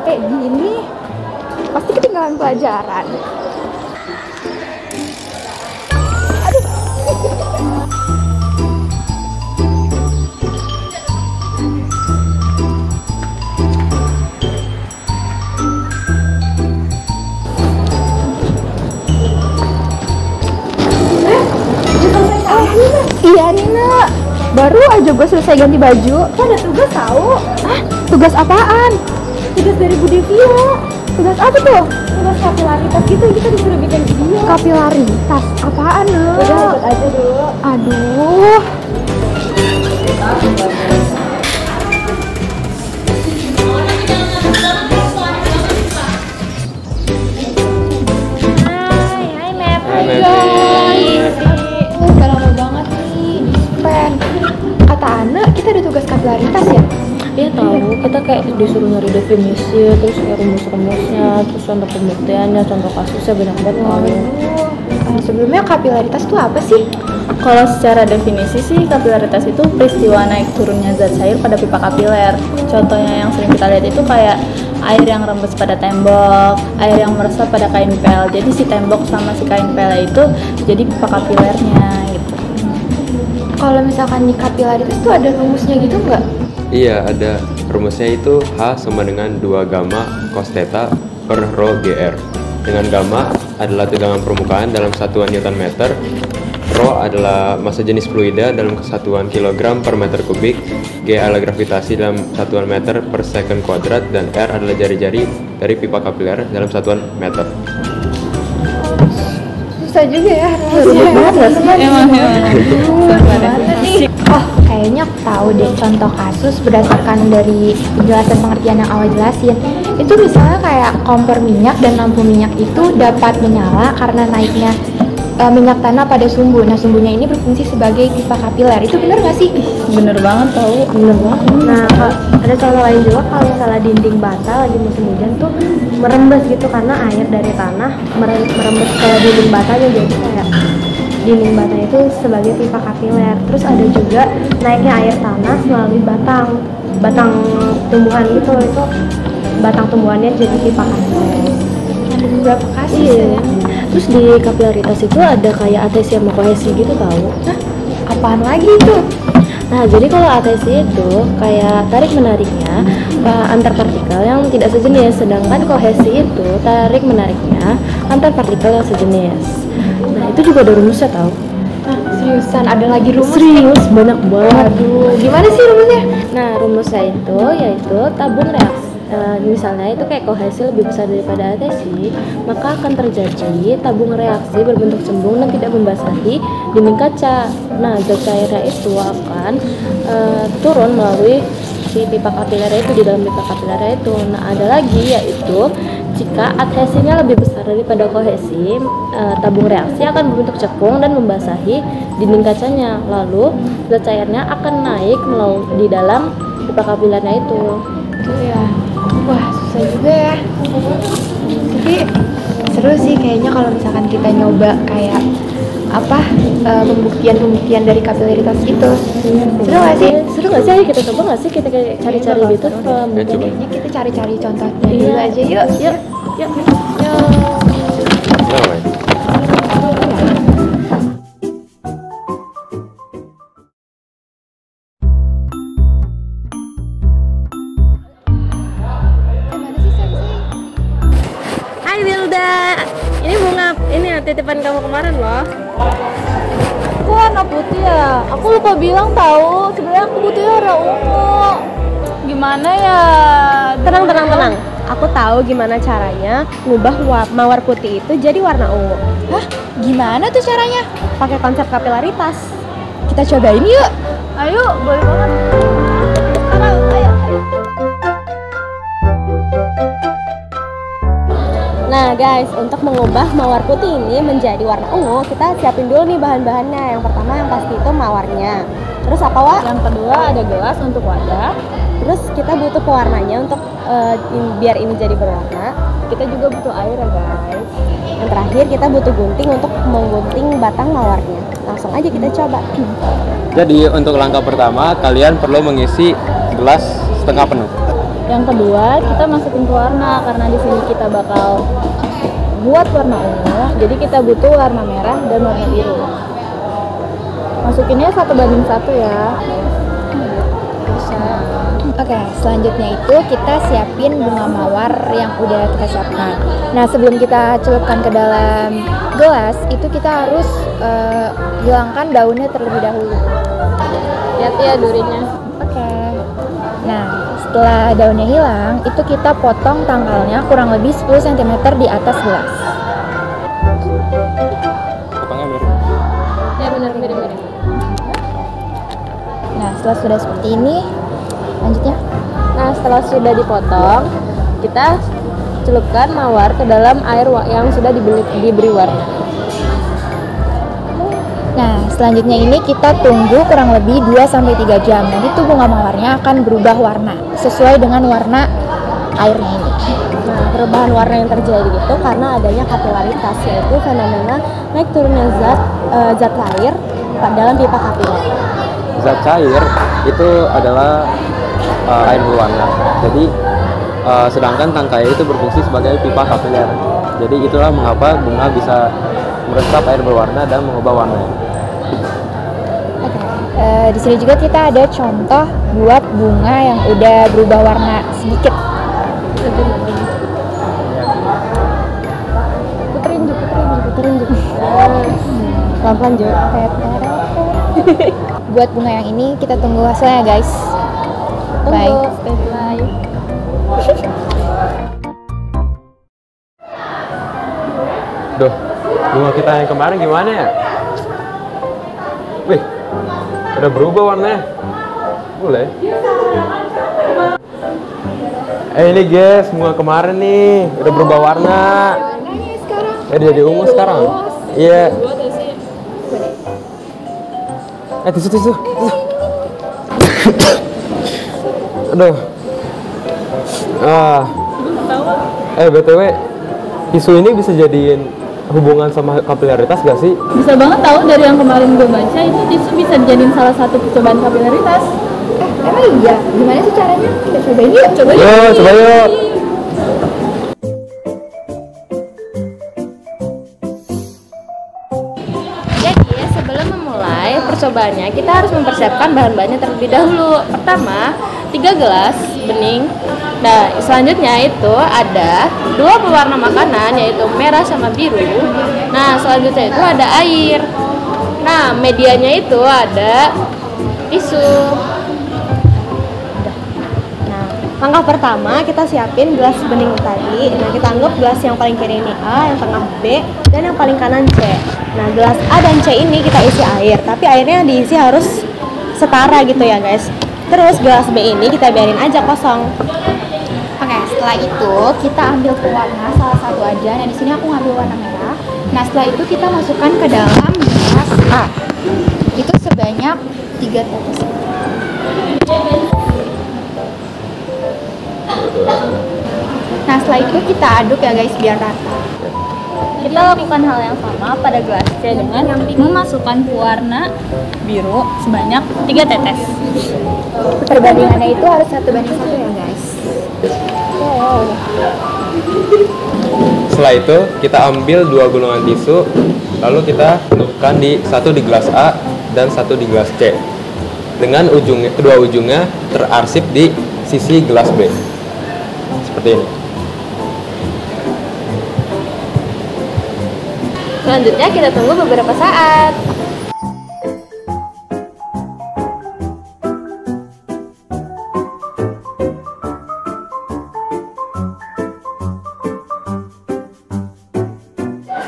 kayak gini, pasti ketinggalan pelajaran. Iya Nina, baru aja gue selesai ganti baju. Kok ada tugas tahu? Ah, tugas apaan? Tugas dari Bu Devia. Tugas apa tuh? Tugas kapilaritas gitu, kita disuruh bikin video. Kapilaritas? Apaan lo? Udah ikut aja dulu. Aduh. Hai Mep. Hai guys. Udah lama banget nih dispen. Kata Ana, kita ada tugas kapilaritas ya? Iya tahu, kita kayak disuruh nyari definisi, terus kayak rumus-rumusnya, terus contoh pembuktiannya, contoh kasusnya, banyak banget. Sebelumnya kapilaritas itu apa sih? Kalau secara definisi sih, kapilaritas itu peristiwa naik turunnya zat cair pada pipa kapiler. Contohnya yang sering kita lihat itu kayak air yang rembes pada tembok, air yang meresap pada kain pel. Jadi si tembok sama si kain pel itu jadi pipa kapilernya gitu. Kalau misalkan di kapilaritas itu ada rumusnya gitu nggak? Iya, ada. Rumusnya itu H sama dengan 2 gamma cos theta per rho GR. Dengan gamma adalah tegangan permukaan dalam satuan Newton meter, rho adalah massa jenis fluida dalam kesatuan kilogram per meter kubik, G adalah gravitasi dalam satuan meter per second kuadrat, dan R adalah jari-jari dari pipa kapiler dalam satuan meter. Susah juga ya. Oh, kayaknya aku tahu deh contoh kasus berdasarkan dari penjelasan pengertian yang awal jelasin. Itu misalnya kayak kompor minyak dan lampu minyak itu dapat menyala karena naiknya minyak tanah pada sumbu. Nah, sumbunya ini berfungsi sebagai pipa kapiler. Itu benar nggak sih? Bener banget tahu. Bener banget. Nah, ada contoh lain juga kalau misalnya dinding bata lagi musim hujan tuh merembes gitu karena air dari tanah merembes ke dinding batanya, jadi kayak dinding bata itu sebagai pipa kapiler. Terus ada juga naiknya air tanah melalui batang tumbuhan gitu, itu batang tumbuhannya jadi pipa kapiler. Ada beberapa kasus ya. Terus di kapilaritas itu ada kayak adhesi sama kohesi gitu tahu. Hah? Apaan lagi itu? Nah, jadi kalau adhesi itu kayak tarik menariknya antar partikel yang tidak sejenis, sedangkan kohesi itu tarik menariknya antar partikel yang sejenis. Nah, itu juga ada rumusnya tahu. Ah, seriusan ada lagi rumus? Serius, banyak banget. Aduh, gimana sih rumusnya? Nah, rumusnya itu yaitu tabung reaksi. Misalnya itu kayak kohesi lebih besar daripada adhesi, maka akan terjadi tabung reaksi berbentuk cembung dan tidak membasahi dinding kaca. Nah, zat cairnya itu akan turun melalui si pipa kapiler itu, di dalam pipa kapiler itu. Nah, ada lagi yaitu jika adhesinya lebih besar daripada kohesi, tabung reaksi akan berbentuk cekung dan membasahi dinding kacanya. Lalu zat cairnya akan naik melalui di dalam pipa kapilernya itu. Itu ya. Wah, susah juga ya. Tapi seru sih kayaknya kalau misalkan kita nyoba kayak apa pembuktian dari kapilaritas itu. Seru nggak sih? Seru nggak sih? Ayo kita coba nggak sih? Kita kayak cari-cari gitu pembuktiannya. Kayaknya kita cari-cari contohnya dulu aja yuk. Yuk. Hai Wilda, ini bunga ini ya, titipan kamu kemarin loh. Kok warna putih ya? Aku lupa bilang tahu. Sebenarnya aku butuhnya warna ungu. Gimana ya? Tenang. Aku tahu gimana caranya ngubah mawar putih itu jadi warna ungu. Hah? Gimana tuh caranya? Pakai konsep kapilaritas. Kita cobain yuk. Ayo, boleh banget. Ayo. Nah guys, untuk mengubah mawar putih ini menjadi warna ungu, kita siapin dulu nih bahan-bahannya. Yang pertama yang pasti itu mawarnya. Terus apa, Wak? Yang kedua ada gelas untuk wadah. Terus kita butuh pewarnanya untuk biar ini jadi berwarna. Kita juga butuh air ya guys. Yang terakhir kita butuh gunting untuk menggunting batang mawarnya. Langsung aja kita coba. Jadi untuk langkah pertama kalian perlu mengisi gelas setengah penuh. Yang kedua, kita masukin ke warna karena di sini kita bakal buat warna ungu. Jadi kita butuh warna merah dan warna biru. Masukinnya 1:1 ya. Oke, selanjutnya itu kita siapin bunga mawar yang udah kita siapkan. Nah, sebelum kita celupkan ke dalam gelas, itu kita harus hilangkan daunnya terlebih dahulu. Lihat ya durinya. Oke. Nah, setelah daunnya hilang, itu kita potong tangkalnya kurang lebih 10 cm di atas gelas. Potongnya mirip. Ya benar mirip-mirip. Nah, setelah sudah seperti ini, lanjutnya. Nah, setelah sudah dipotong, kita celupkan mawar ke dalam air yang sudah diberi warna. Nah, selanjutnya ini kita tunggu kurang lebih 2-3 jam. Nanti tuh bunga mawarnya akan berubah warna sesuai dengan warna airnya ini. Nah, perubahan warna yang terjadi itu karena adanya kapilaritas, yaitu fenomena naik turunnya zat cair dalam pipa kapiler. Zat cair itu adalah air berwarna. Jadi sedangkan tangkai itu berfungsi sebagai pipa kapiler. Jadi itulah mengapa bunga bisa meresap air berwarna dan mengubah warnanya. Di sini juga kita ada contoh buat bunga yang udah berubah warna sedikit. Puterin juga. Pelan-pelan juga. Buat bunga yang ini kita tunggu hasilnya, guys. Bye. Stay live. Duh, bunga kita yang kemarin gimana ya? Wih, udah berubah warnanya. Boleh. Ini guys, bunga kemarin nih udah berubah warna. Udah jadi ungu sekarang. Iya. Tisu. Aduh. BTW, tisu ini bisa jadiin hubungan sama kapilaritas gak sih? Bisa banget tahu, dari yang kemarin gue baca itu tisu bisa dijadiin salah satu percobaan kapilaritas. Emang iya? Gimana sih caranya? Kita cobain yuk. Coba yuk. Jadi, sebelum memulai percobaannya, kita harus mempersiapkan bahan-bahannya terlebih dahulu. Pertama, 3 gelas bening. Nah, selanjutnya itu ada 2 pewarna makanan, yaitu merah sama biru. Nah, selanjutnya itu ada air. Nah, medianya itu ada tisu. Nah, langkah pertama kita siapin gelas bening tadi. Nah, kita anggap gelas yang paling kiri ini A, yang tengah B, dan yang paling kanan C. Nah, gelas A dan C ini kita isi air, tapi airnya diisi harus setara gitu ya, guys. Terus gelas B ini kita biarin aja kosong. Oke, setelah itu kita ambil pewarna salah satu aja. Nah, di sini aku ngambil warna merah. Nah, setelah itu kita masukkan ke dalam gelas A. Itu sebanyak 3 tetes. Nah, setelah itu kita aduk ya guys biar rata. Kita lakukan hal yang sama pada gelas C dengan memasukkan pewarna biru sebanyak 3 tetes. Perbandingannya itu harus 1:1 ya guys. Setelah itu kita ambil 2 gulungan tisu, lalu kita celupkan satu di gelas A dan satu di gelas C, dengan kedua ujungnya terarsip di sisi gelas B, seperti ini. Selanjutnya kita tunggu beberapa saat.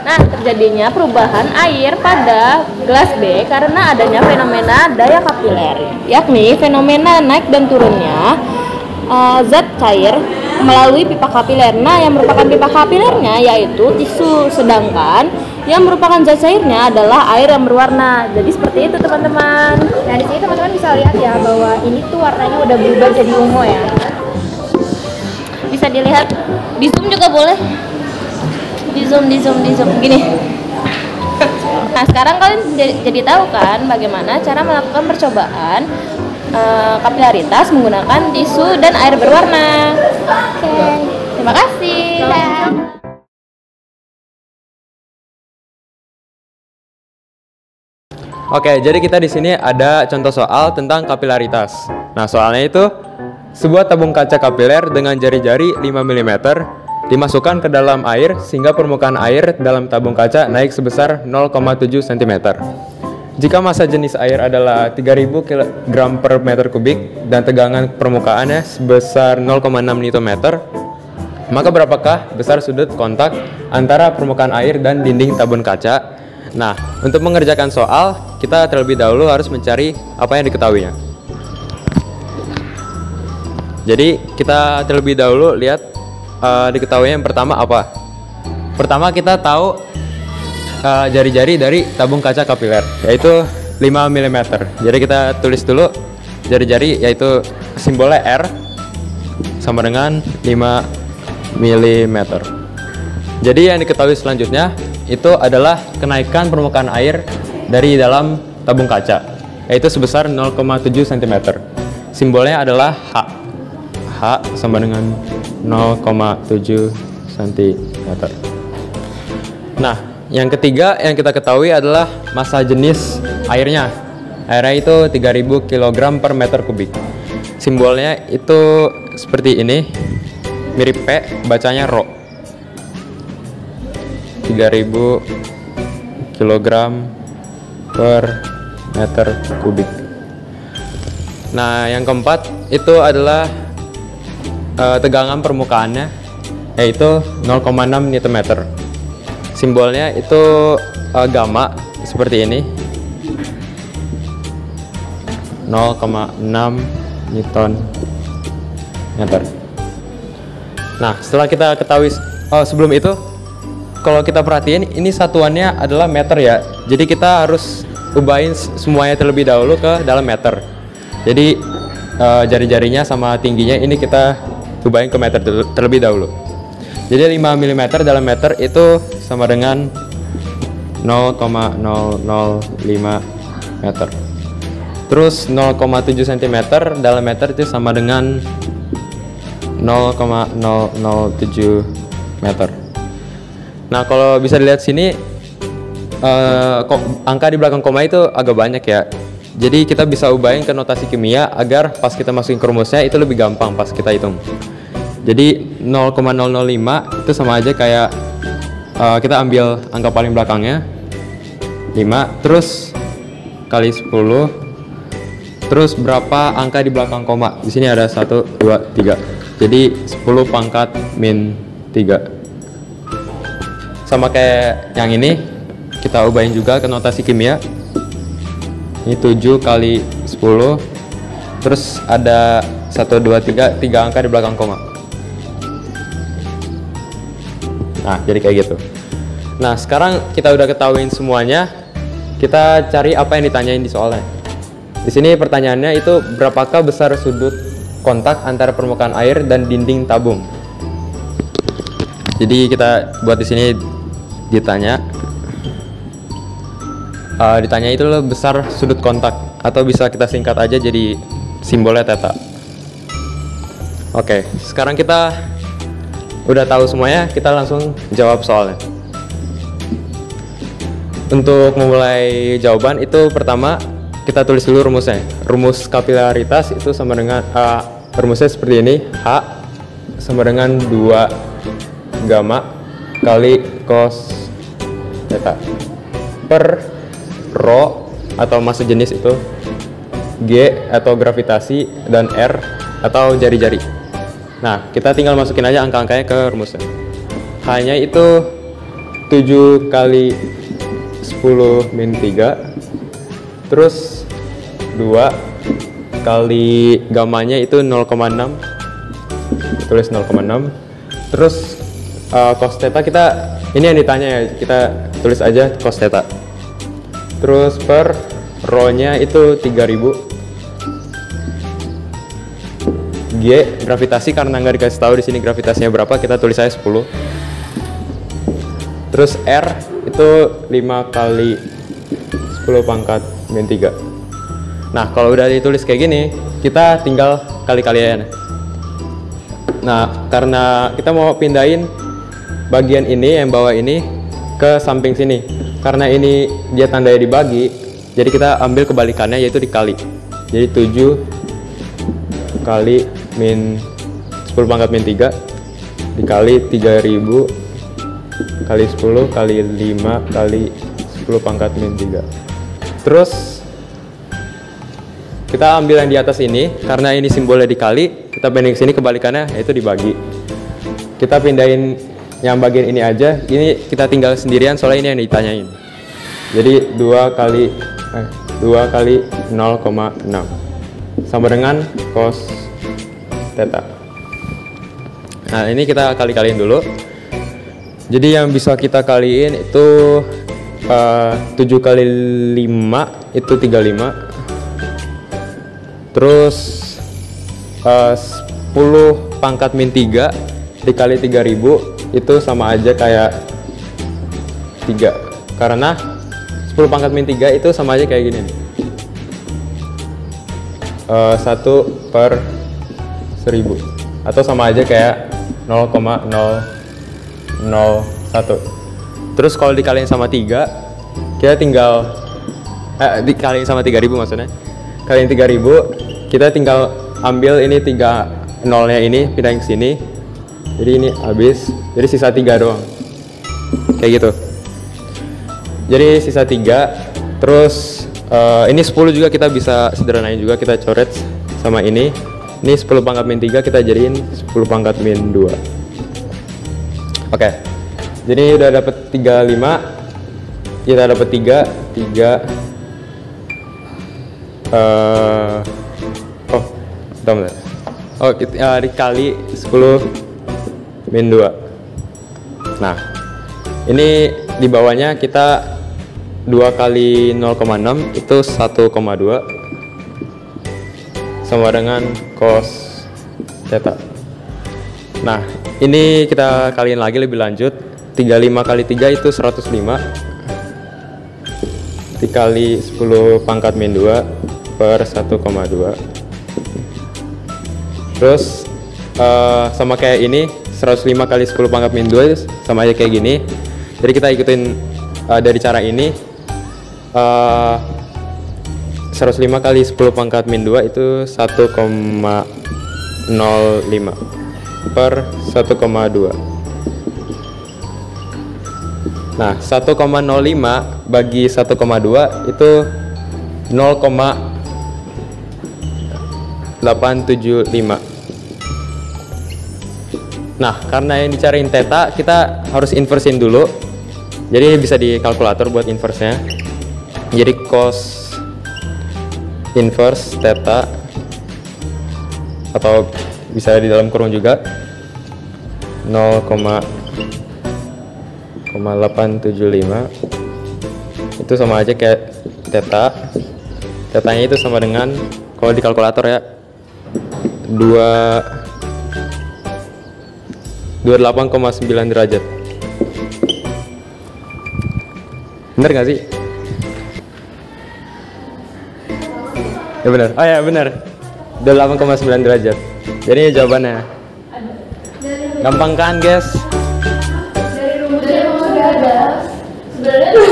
Nah, terjadinya perubahan air pada gelas B karena adanya fenomena daya kapiler, yakni fenomena naik dan turunnya zat cair melalui pipa kapiler. Nah, yang merupakan pipa kapilernya yaitu tisu, sedangkan yang merupakan zat cairnya adalah air yang berwarna. Jadi seperti itu teman-teman. Nah, di sini teman-teman bisa lihat ya bahwa ini tuh warnanya udah berubah jadi ungu ya. Bisa dilihat, di zoom juga boleh. Di zoom gini. Nah, sekarang kalian jadi tahu kan bagaimana cara melakukan percobaan kapilaritas menggunakan tisu dan air berwarna. Oke, terima kasih. Oke, jadi kita di sini ada contoh soal tentang kapilaritas. Nah, soalnya itu sebuah tabung kaca kapiler dengan jari-jari 5 mm dimasukkan ke dalam air sehingga permukaan air dalam tabung kaca naik sebesar 0,7 cm. Jika massa jenis air adalah 3000 kg per meter kubik dan tegangan permukaannya sebesar 0,6 Nm, maka berapakah besar sudut kontak antara permukaan air dan dinding tabung kaca? Nah, untuk mengerjakan soal, kita terlebih dahulu harus mencari apa yang diketahuinya. Jadi, kita terlebih dahulu lihat diketahuinya yang pertama apa. Pertama, kita tahu jari-jari dari tabung kaca kapiler, yaitu 5 mm. Jadi, kita tulis dulu jari-jari, yaitu simbolnya R, sama dengan 5 mm. Jadi, yang diketahui selanjutnya itu adalah kenaikan permukaan air dari dalam tabung kaca, yaitu sebesar 0,7 cm. Simbolnya adalah H. H sama dengan 0,7 cm. Nah, yang ketiga yang kita ketahui adalah massa jenis airnya. Airnya itu 3000 kg per meter kubik. Simbolnya itu seperti ini, mirip P, bacanya Rho. 3000 kg per meter kubik. Nah, yang keempat itu adalah tegangan permukaannya, yaitu 0,6 Nm. Simbolnya itu gamma, seperti ini, 0,6 Nm. Nah, setelah kita ketahui, sebelum itu kalau kita perhatiin ini satuannya adalah meter ya. Jadi kita harus ubahin semuanya terlebih dahulu ke dalam meter. Jadi jari-jarinya sama tingginya ini kita ubahin ke meter terlebih dahulu. Jadi 5 mm dalam meter itu sama dengan 0,005 meter. Terus 0,7 cm dalam meter itu sama dengan 0,007 meter. Nah, kalau bisa dilihat sini, angka di belakang koma itu agak banyak ya. Jadi kita bisa ubahin ke notasi kimia agar pas kita masukin ke rumusnya itu lebih gampang pas kita hitung. Jadi 0,005 itu sama aja kayak kita ambil angka paling belakangnya 5, terus kali 10, terus berapa angka di belakang koma. Di sini ada 1, 2, 3. Jadi 10 pangkat min 3. Sama kayak yang ini, kita ubahin juga ke notasi kimia. Ini 7 kali 10, terus ada 1, 2, 3 angka di belakang koma. Nah, jadi kayak gitu. Nah, sekarang kita udah ketahuin semuanya, kita cari apa yang ditanyain di soalnya. Di sini pertanyaannya itu berapakah besar sudut kontak antara permukaan air dan dinding tabung. Jadi kita buat di sini ditanya itu besar sudut kontak, atau bisa kita singkat aja jadi simbolnya theta. Oke, sekarang kita udah tahu semuanya, kita langsung jawab soalnya. Untuk memulai jawaban itu pertama kita tulis dulu rumusnya. Rumus kapilaritas itu sama dengan rumusnya seperti ini, H sama dengan 2 gamma kali cos theta per Rho atau massa jenis itu, G atau gravitasi, dan R atau jari-jari. Nah, kita tinggal masukin aja angka-angkanya ke rumusnya. H-nya itu 7 kali 10 min 3, terus 2 kali gamanya itu 0,6, tulis 0,6, terus cos theta kita, ini yang ditanya ya, kita tulis aja cos theta, terus per Rho-nya itu 3000, G gravitasi karena nggak dikasih tahu di sini gravitasinya berapa, kita tulis aja 10, terus R itu 5 kali 10 pangkat min 3. Nah, kalau udah ditulis kayak gini, kita tinggal kali-kalian. Nah, karena kita mau pindahin bagian ini yang bawah ini ke samping sini. Karena ini dia tandanya dibagi, jadi kita ambil kebalikannya yaitu dikali. Jadi 7 kali min 10 pangkat min 3 dikali 3000 kali 10 kali 5 kali 10 pangkat min 3. Terus kita ambil yang di atas ini, karena ini simbolnya dikali, kita pindahin ke sini kebalikannya yaitu dibagi. Kita pindahin yang bagian ini aja, ini kita tinggal sendirian soalnya ini yang ditanyain. Jadi 2 kali 0,6 sama dengan cos theta. Nah, ini kita kali-kaliin dulu. Jadi yang bisa kita kaliin itu 7 kali 5 itu 35. Terus 10 pangkat min 3 dikali 3000 itu sama aja kayak 3. Karena 10 pangkat min 3 itu sama aja kayak gini nih. 1/1000 atau sama aja kayak 0,001. Terus kalau dikaliin sama 3, kita tinggal dikaliin sama 3000 maksudnya. Kaliin 3000, kita tinggal ambil ini 3 nolnya ini pindahin ke sini. Jadi ini habis, jadi sisa 3 doang. Kayak gitu. Jadi sisa 3. Terus ini 10 juga kita bisa sederhanain juga, kita coret sama ini. Ini 10 pangkat min 3 kita jadiin 10 pangkat min 2. Oke. Jadi udah dapet 35. Kita dapet 3 dikali 10 min 2. Nah, ini di bawahnya kita 2 kali 0,6 itu 1,2 sama dengan cos theta. Nah, ini kita kaliin lagi lebih lanjut. 35 kali 3 itu 105 dikali 10 pangkat min 2 per 1,2. Terus sama kayak ini 105 kali 10 pangkat min 2 sama aja kayak gini. Jadi kita ikutin dari cara ini. 105 kali 10 pangkat min 2 itu 1,05 per 1,2. Nah, 1,05 bagi 1,2 itu 0,875. Nah, karena yang dicariin theta, kita harus inversin dulu. Jadi bisa di kalkulator buat inversnya. Jadi cos inverse theta, atau bisa di dalam kurung juga, 0,875 itu sama aja kayak theta. Tetanya itu sama dengan, kalau di kalkulator ya, 28,9 derajat. Bener gak sih? Ya bener. Oh ya bener. 28,9 derajat. Jadi ini jawabannya. Gampang kan, guys?